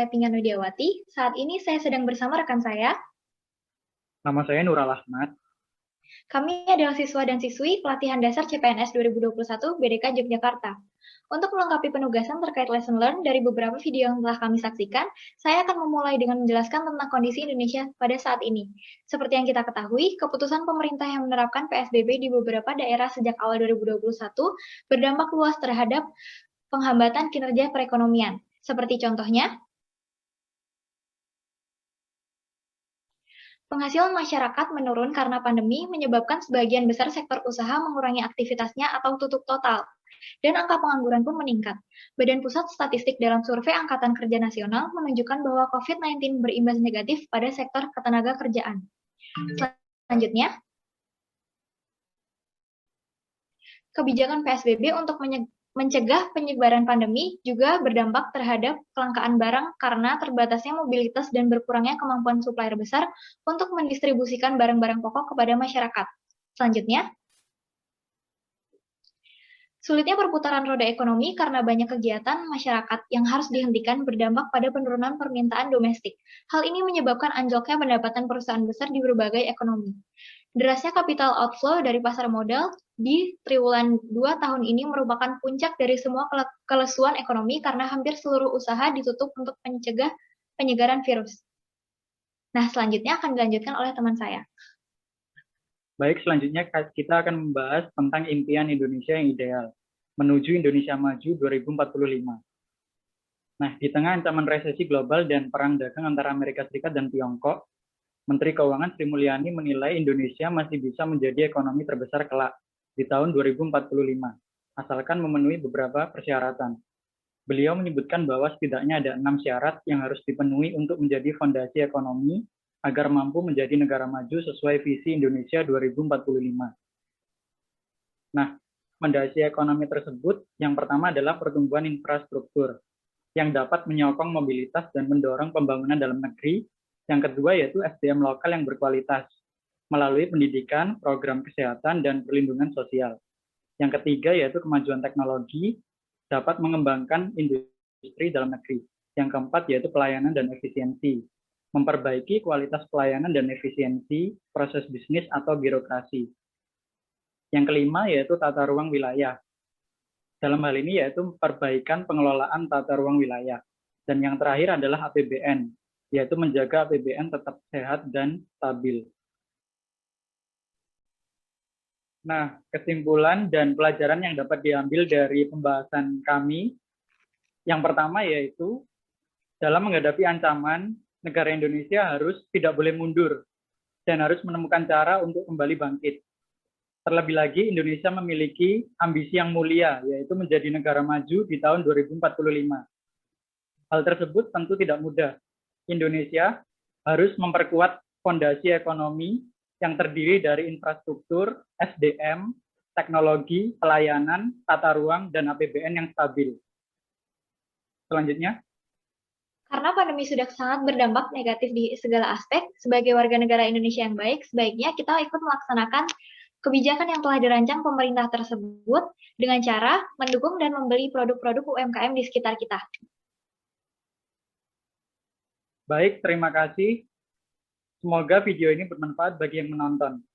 saya Pingan Widiawati. Saat ini saya sedang bersama rekan saya. Nama saya Nurul Ahmad. Kami adalah siswa dan siswi pelatihan dasar CPNS 2021 BDK Yogyakarta. Untuk melengkapi penugasan terkait lesson learn dari beberapa video yang telah kami saksikan, saya akan memulai dengan menjelaskan tentang kondisi Indonesia pada saat ini. Seperti yang kita ketahui, keputusan pemerintah yang menerapkan PSBB di beberapa daerah sejak awal 2021 berdampak luas terhadap penghambatan kinerja perekonomian. Seperti contohnya, penghasilan masyarakat menurun karena pandemi menyebabkan sebagian besar sektor usaha mengurangi aktivitasnya atau tutup total, dan angka pengangguran pun meningkat. Badan Pusat Statistik dalam survei Angkatan Kerja Nasional menunjukkan bahwa COVID-19 berimbas negatif pada sektor ketenagakerjaan. Selanjutnya, kebijakan PSBB untuk mencegah penyebaran pandemi juga berdampak terhadap kelangkaan barang karena terbatasnya mobilitas dan berkurangnya kemampuan supplier besar untuk mendistribusikan barang-barang pokok kepada masyarakat. Selanjutnya, sulitnya perputaran roda ekonomi karena banyak kegiatan masyarakat yang harus dihentikan berdampak pada penurunan permintaan domestik. Hal ini menyebabkan anjloknya pendapatan perusahaan besar di berbagai ekonomi. Derasnya capital outflow dari pasar modal di triwulan 2 tahun ini merupakan puncak dari semua kelesuan ekonomi karena hampir seluruh usaha ditutup untuk mencegah penyegaran virus. Nah, selanjutnya akan dilanjutkan oleh teman saya. Baik, selanjutnya kita akan membahas tentang impian Indonesia yang ideal, menuju Indonesia Maju 2045. Nah, di tengah ancaman resesi global dan perang dagang antara Amerika Serikat dan Tiongkok, Menteri Keuangan Sri Mulyani menilai Indonesia masih bisa menjadi ekonomi terbesar kelak di tahun 2045, asalkan memenuhi beberapa persyaratan. Beliau menyebutkan bahwa setidaknya ada 6 syarat yang harus dipenuhi untuk menjadi fondasi ekonomi agar mampu menjadi negara maju sesuai visi Indonesia 2045. Nah, fondasi ekonomi tersebut yang pertama adalah pertumbuhan infrastruktur yang dapat menyokong mobilitas dan mendorong pembangunan dalam negeri. Yang kedua yaitu SDM lokal yang berkualitas melalui pendidikan, program kesehatan, dan perlindungan sosial. Yang ketiga yaitu kemajuan teknologi dapat mengembangkan industri dalam negeri. Yang keempat yaitu pelayanan dan efisiensi, memperbaiki kualitas pelayanan dan efisiensi proses bisnis atau birokrasi. Yang kelima yaitu tata ruang wilayah. Dalam hal ini yaitu perbaikan pengelolaan tata ruang wilayah. Dan yang terakhir adalah APBN, yaitu menjaga APBN tetap sehat dan stabil. Nah, kesimpulan dan pelajaran yang dapat diambil dari pembahasan kami, yang pertama yaitu dalam menghadapi ancaman, negara Indonesia harus tidak boleh mundur dan harus menemukan cara untuk kembali bangkit. Terlebih lagi, Indonesia memiliki ambisi yang mulia, yaitu menjadi negara maju di tahun 2045. Hal tersebut tentu tidak mudah. Indonesia harus memperkuat fondasi ekonomi yang terdiri dari infrastruktur, SDM, teknologi, pelayanan, tata ruang, dan APBN yang stabil. Selanjutnya. Karena pandemi sudah sangat berdampak negatif di segala aspek, sebagai warga negara Indonesia yang baik, sebaiknya kita ikut melaksanakan kebijakan yang telah dirancang pemerintah tersebut dengan cara mendukung dan membeli produk-produk UMKM di sekitar kita. Baik, terima kasih. Semoga video ini bermanfaat bagi yang menonton.